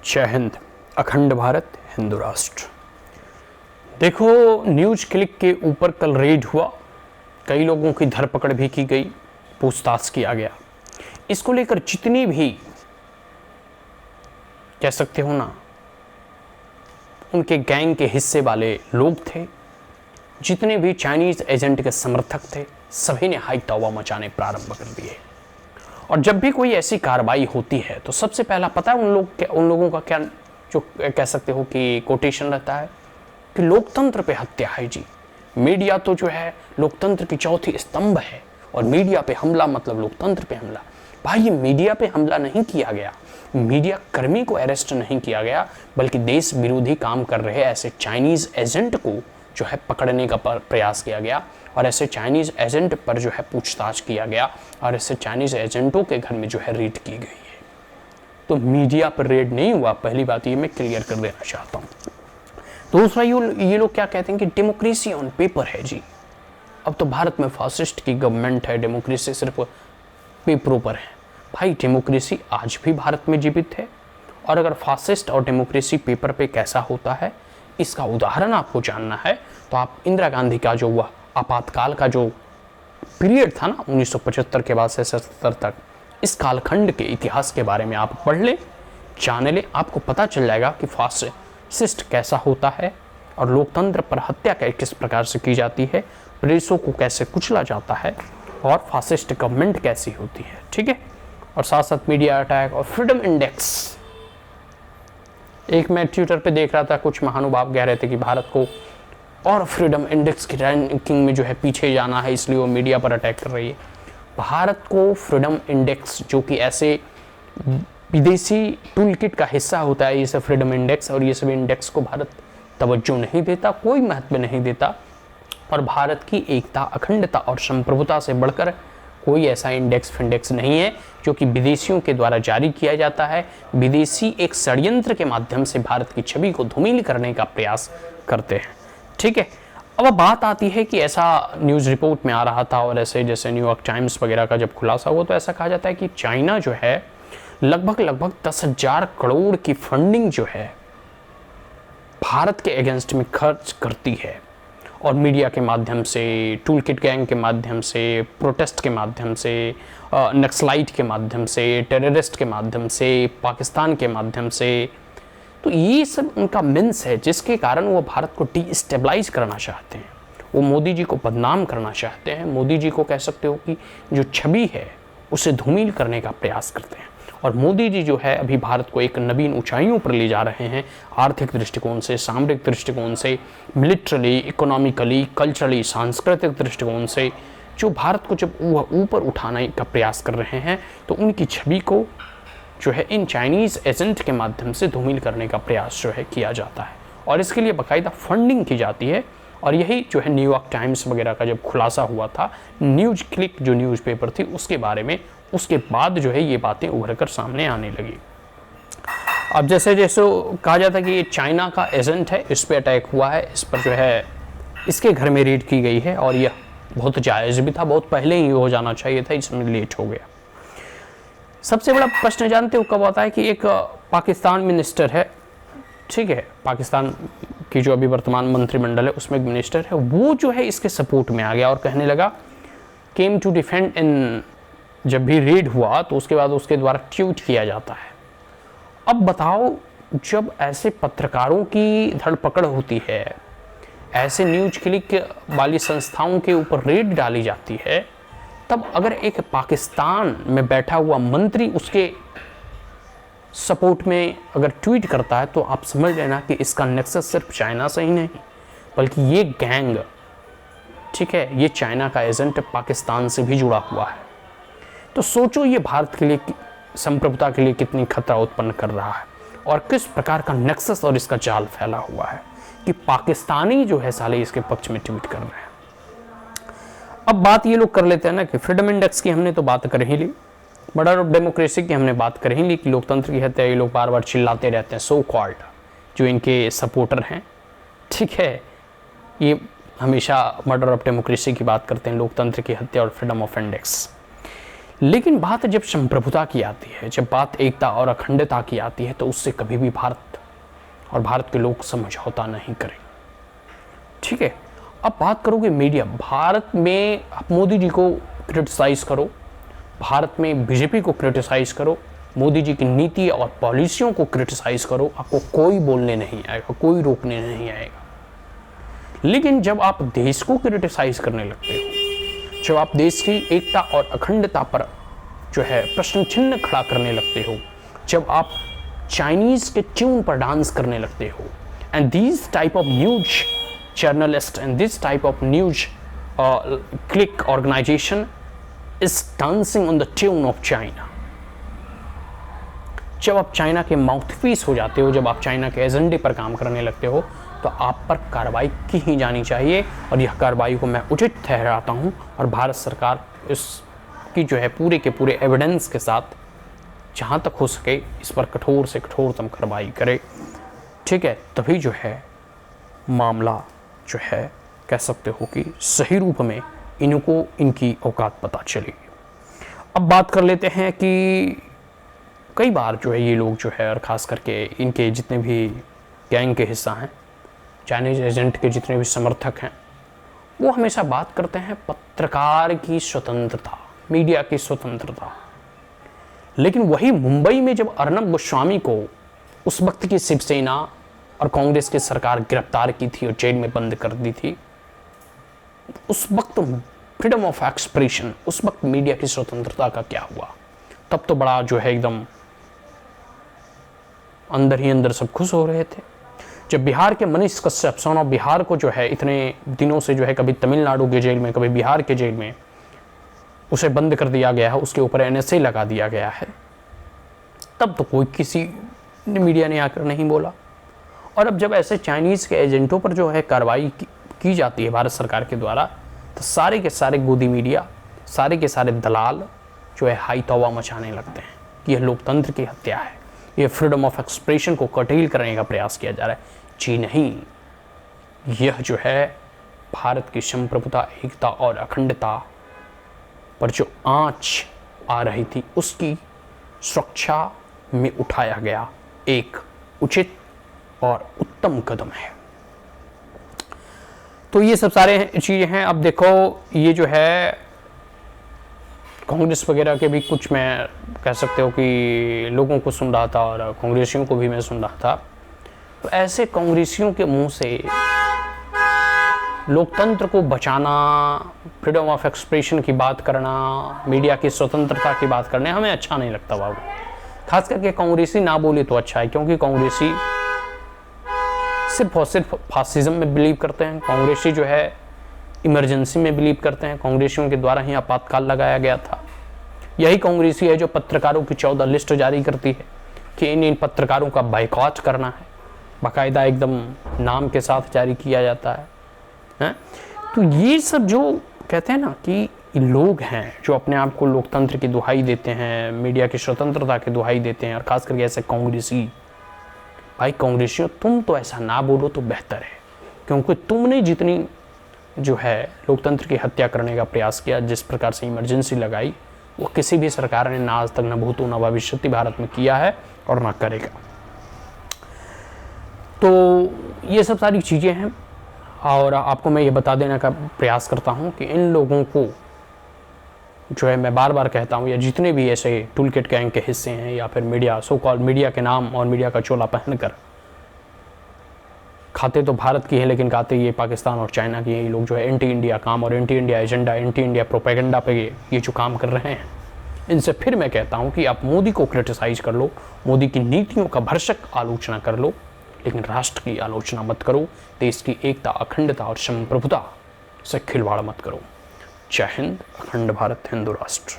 जय हिंद, अखंड भारत, हिंदू राष्ट्र। देखो, न्यूज क्लिक के ऊपर कल रेड हुआ, कई लोगों की धरपकड़ भी की गई, पूछताछ किया गया। इसको लेकर जितनी भी कह सकते हो ना, उनके गैंग के हिस्से वाले लोग थे, जितने भी चाइनीज एजेंट के समर्थक थे, सभी ने हाई तौबा मचाने प्रारंभ कर दिए। और जब भी कोई ऐसी कार्रवाई होती है तो सबसे पहला पता है उन लोगों का क्या, जो कह सकते हो कि कोटेशन रहता है कि लोकतंत्र पे हत्या है जी। मीडिया तो जो है लोकतंत्र की चौथी स्तंभ है, और मीडिया पे हमला मतलब लोकतंत्र पे हमला। भाई, ये मीडिया पे हमला नहीं किया गया, मीडिया कर्मी को अरेस्ट नहीं किया गया, बल्कि देश विरोधी काम कर रहे ऐसे चाइनीज एजेंट को जो है पकड़ने का प्रयास किया गया, और ऐसे चाइनीज एजेंट पर जो है पूछताछ किया गया, और ऐसे चाइनीज एजेंटों के घर में जो है रेड की गई है। तो मीडिया पर रेड नहीं हुआ, पहली बात ये मैं क्लियर कर देना चाहता हूँ। दूसरा, ये लोग क्या कहते हैं कि डेमोक्रेसी ऑन पेपर है जी। अब तो भारत में फासिस्ट की गवर्नमेंट है, डेमोक्रेसी सिर्फ पेपरों पर है। भाई, डेमोक्रेसी आज भी भारत में जीवित है, और अगर फासिस्ट और डेमोक्रेसी पेपर पे कैसा होता है, इसका उदाहरण आपको जानना है तो आप इंदिरा गांधी का जो हुआ आपातकाल का जो पीरियड था ना, 1975 के बाद से 77 तक, इस कालखंड के इतिहास के बारे में आप पढ़ ले, जान ले, आपको पता चल जाएगा कि फासिस्ट कैसा होता है, और लोकतंत्र पर हत्या किस प्रकार से की जाती है, प्रेसों को कैसे कुचला जाता है, और फासिस्ट गवर्नमेंट कैसी होती है। ठीक है, और साथ साथ मीडिया अटैक और फ्रीडम इंडेक्स। एक मैं ट्विटर पे देख रहा था, कुछ महानुभाव कह रहे थे कि भारत को और फ्रीडम इंडेक्स की रैंकिंग में जो है पीछे जाना है, इसलिए वो मीडिया पर अटैक कर रही है। भारत को फ्रीडम इंडेक्स, जो कि ऐसे विदेशी टूल किट का हिस्सा होता है, ये सब फ्रीडम इंडेक्स, और ये सब इंडेक्स को भारत तवज्जो नहीं देता, कोई महत्व नहीं देता। और भारत की एकता, अखंडता और संप्रभुता से बढ़कर कोई ऐसा इंडेक्स फिंडेक्स नहीं है जो कि विदेशियों के द्वारा जारी किया जाता है। विदेशी एक षड्यंत्र के माध्यम से भारत की छवि को धूमिल करने का प्रयास करते हैं। ठीक है, अब बात आती है कि ऐसा न्यूज़ रिपोर्ट में आ रहा था, और ऐसे जैसे न्यूयॉर्क टाइम्स वगैरह का जब खुलासा हुआ तो ऐसा कहा जाता है कि चाइना जो है लगभग 10,000 करोड़ की फंडिंग जो है भारत के अगेंस्ट में खर्च करती है, और मीडिया के माध्यम से, टूल किट गैंग के माध्यम से, प्रोटेस्ट के माध्यम से, नक्सलाइट के माध्यम से, टेररिस्ट के माध्यम से, पाकिस्तान के माध्यम से। तो ये सब उनका मीन्स है जिसके कारण वो भारत को डीस्टेबलाइज करना चाहते हैं, वो मोदी जी को बदनाम करना चाहते हैं, मोदी जी को कह सकते हो कि जो छवि है उसे धूमिल करने का प्रयास करते हैं। और मोदी जी जो है अभी भारत को एक नवीन ऊंचाइयों पर ले जा रहे हैं, आर्थिक दृष्टिकोण से, सामरिक दृष्टिकोण से, मिलिट्रली, इकोनॉमिकली, कल्चरली, सांस्कृतिक दृष्टिकोण से, जो भारत को जब ऊपर उठाने का प्रयास कर रहे हैं, तो उनकी छवि को जो है इन चाइनीज़ एजेंट के माध्यम से धूमिल करने का प्रयास जो है किया जाता है, और इसके लिए बाकायदा फंडिंग की जाती है। और यही जो है न्यूयॉर्क टाइम्स वगैरह का जब खुलासा हुआ था, न्यूज क्लिक जो न्यूज़पेपर थी उसके बारे में, उसके बाद जो है ये बातें उभर कर सामने आने लगी। अब जैसे जैसे कहा जाता है कि ये चाइना का एजेंट है, इस पर अटैक हुआ है, इस पर जो है इसके घर में रेड की गई है, और यह बहुत जायज़ भी था, बहुत पहले ही हो जाना चाहिए था, इसमें लेट हो गया। सबसे बड़ा प्रश्न जानते हो कब आता है कि एक पाकिस्तान मिनिस्टर है, ठीक है, पाकिस्तान की जो अभी वर्तमान मंत्रिमंडल है उसमें एक मिनिस्टर है, वो जो है इसके सपोर्ट में आ गया और कहने लगा केम टू डिफेंड इन। जब भी रेड हुआ तो उसके बाद उसके द्वारा ट्वीट किया जाता है। अब बताओ, जब ऐसे पत्रकारों की धरपकड़ होती है, ऐसे न्यूज क्लिक वाली संस्थाओं के ऊपर रेड डाली जाती है, तब अगर एक पाकिस्तान में बैठा हुआ मंत्री उसके सपोर्ट में अगर ट्वीट करता है, तो आप समझ लेना कि इसका नेक्सस सिर्फ चाइना से ही नहीं, बल्कि ये गैंग, ठीक है, ये चाइना का एजेंट पाकिस्तान से भी जुड़ा हुआ है। तो सोचो ये भारत के लिए, संप्रभुता के लिए कितनी खतरा उत्पन्न कर रहा है, और किस प्रकार का नेक्सस और इसका जाल फैला हुआ है कि पाकिस्तानी जो है साले इसके पक्ष में ट्वीट कर रहे हैं। अब बात ये लोग कर लेते हैं ना कि फ्रीडम इंडेक्स की हमने तो बात कर ही ली, मर्डर ऑफ डेमोक्रेसी की हमने बात कर ही ली कि लोकतंत्र की हत्या ये लोग बार बार चिल्लाते रहते हैं, सो कॉल्ड जो इनके सपोर्टर हैं, ठीक है, ये हमेशा मर्डर ऑफ डेमोक्रेसी की बात करते हैं, लोकतंत्र की हत्या और फ्रीडम ऑफ इंडेक्स। लेकिन बात जब संप्रभुता की आती है, जब बात एकता और अखंडता की आती है, तो उससे कभी भी भारत और भारत के लोग समझौता नहीं करेंगे। ठीक है, अब बात करोगे मीडिया। भारत में आप मोदी जी को क्रिटिसाइज करो, भारत में बीजेपी को क्रिटिसाइज करो, मोदी जी की नीति और पॉलिसियों को क्रिटिसाइज करो, आपको कोई बोलने नहीं आएगा, कोई रोकने नहीं आएगा। लेकिन जब आप देश को क्रिटिसाइज करने लगते हो, जब आप देश की एकता और अखंडता पर जो है प्रश्न चिन्ह खड़ा करने लगते हो, जब आप चाइनीज के ट्यून पर डांस करने लगते हो, and this type of news journalist and this type of news click organisation is dancing on the tune of China. जब आप चाइना के माउथपीस हो जाते हो, जब आप चाइना के एजेंडे पर काम करने लगते हो, तो आप पर कार्रवाई की ही जानी चाहिए, और यह कार्रवाई को मैं उचित ठहराता हूं, और भारत सरकार इसकी जो है पूरे के पूरे एविडेंस के साथ जहां तक हो सके इस पर कठोर से कठोरतम कार्रवाई करे। ठीक है, तभी जो है मामला जो है कह सकते हो कि सही रूप में इनको इनकी औकात पता चलेगी। अब बात कर लेते हैं कि कई बार जो है ये लोग जो है, और ख़ास करके इनके जितने भी गैंग के हिस्सा हैं, चाइनीज एजेंट के जितने भी समर्थक हैं, वो हमेशा बात करते हैं पत्रकार की स्वतंत्रता, मीडिया की स्वतंत्रता। लेकिन वही मुंबई में जब अर्नब गोस्वामी को उस वक्त की शिवसेना और कांग्रेस की सरकार गिरफ्तार की थी और जेल में बंद कर दी थी, उस वक्त फ्रीडम ऑफ एक्सप्रेशन, उस वक्त मीडिया की स्वतंत्रता का क्या हुआ? तब तो बड़ा जो है एकदम अंदर ही अंदर सब खुश हो रहे थे। जब बिहार के मनीष कश्यप, सन ऑफ बिहार को जो है इतने दिनों से जो है कभी तमिलनाडु के जेल में, कभी बिहार के जेल में उसे बंद कर दिया गया है, उसके ऊपर NSA लगा दिया गया है, तब तो कोई किसी मीडिया ने आकर नहीं बोला। और अब जब ऐसे चाइनीज़ के एजेंटों पर जो है कार्रवाई की जाती है भारत सरकार के द्वारा, तो सारे के सारे गोदी मीडिया, सारे के सारे दलाल जो है हाई तौबा मचाने लगते हैं कि यह लोकतंत्र की हत्या है, ये फ्रीडम ऑफ एक्सप्रेशन को कर्टेल करने का प्रयास किया जा रहा है। जी नहीं, यह जो है भारत की संप्रभुता, एकता और अखंडता पर जो आंच आ रही थी, उसकी सुरक्षा में उठाया गया एक उचित और उत्तम कदम है। तो ये सब सारे चीज़ें हैं। अब देखो, ये जो है कांग्रेस वगैरह के भी कुछ, मैं कह सकते हो कि लोगों को सुन रहा था और कांग्रेसियों को भी मैं सुन रहा था, तो ऐसे कांग्रेसियों के मुंह से लोकतंत्र को बचाना, फ्रीडम ऑफ एक्सप्रेशन की बात करना, मीडिया की स्वतंत्रता की बात करना हमें अच्छा नहीं लगता बाबू। खास करके कांग्रेसी ना बोले तो अच्छा है, क्योंकि कांग्रेसी सिर्फ और सिर्फ फासिज्म में बिलीव करते हैं। कांग्रेसी जो है इमरजेंसी में बिलीव करते हैं। कांग्रेसियों के द्वारा ही आपातकाल लगाया गया था। यही कांग्रेसी है जो पत्रकारों की 14 लिस्ट जारी करती है कि इन पत्रकारों का बायकॉट करना है, बाकायदा एकदम नाम के साथ जारी किया जाता है। तो ये सब जो कहते हैं ना कि लोग हैं जो अपने आप को लोकतंत्र की दुहाई देते हैं, मीडिया की स्वतंत्रता की दुहाई देते हैं, और खास करके ऐसे कांग्रेसी, भाई कांग्रेसियों तुम तो ऐसा ना बोलो तो बेहतर है, क्योंकि तुमने जितनी जो है लोकतंत्र की हत्या करने का प्रयास किया, जिस प्रकार से इमरजेंसी लगाई, वो किसी भी सरकार ने ना आज तक, न भूतो न भविष्यति भारत में किया है और ना करेगा। तो ये सब सारी चीज़ें हैं, और आपको मैं ये बता देने का प्रयास करता हूँ कि इन लोगों को जो है, मैं बार बार कहता हूँ, या जितने भी ऐसे टूल किट गैंग के हिस्से हैं, या फिर मीडिया, सो कॉल्ड मीडिया के नाम और मीडिया का चोला पहनकर खाते तो भारत की है लेकिन गाते ये पाकिस्तान और चाइना की है, ये लोग जो है एंटी इंडिया काम और anti India agenda, anti India propaganda पे ये जो काम कर रहे हैं, इनसे फिर मैं कहता हूँ कि आप मोदी को क्रिटिसाइज कर लो, मोदी की नीतियों का भरसक आलोचना कर लो, लेकिन राष्ट्र की आलोचना मत करो, देश की एकता, अखंडता और संप्रभुता से खिलवाड़ मत करो। जय हिंद, अखंड भारत, हिंदू राष्ट्र।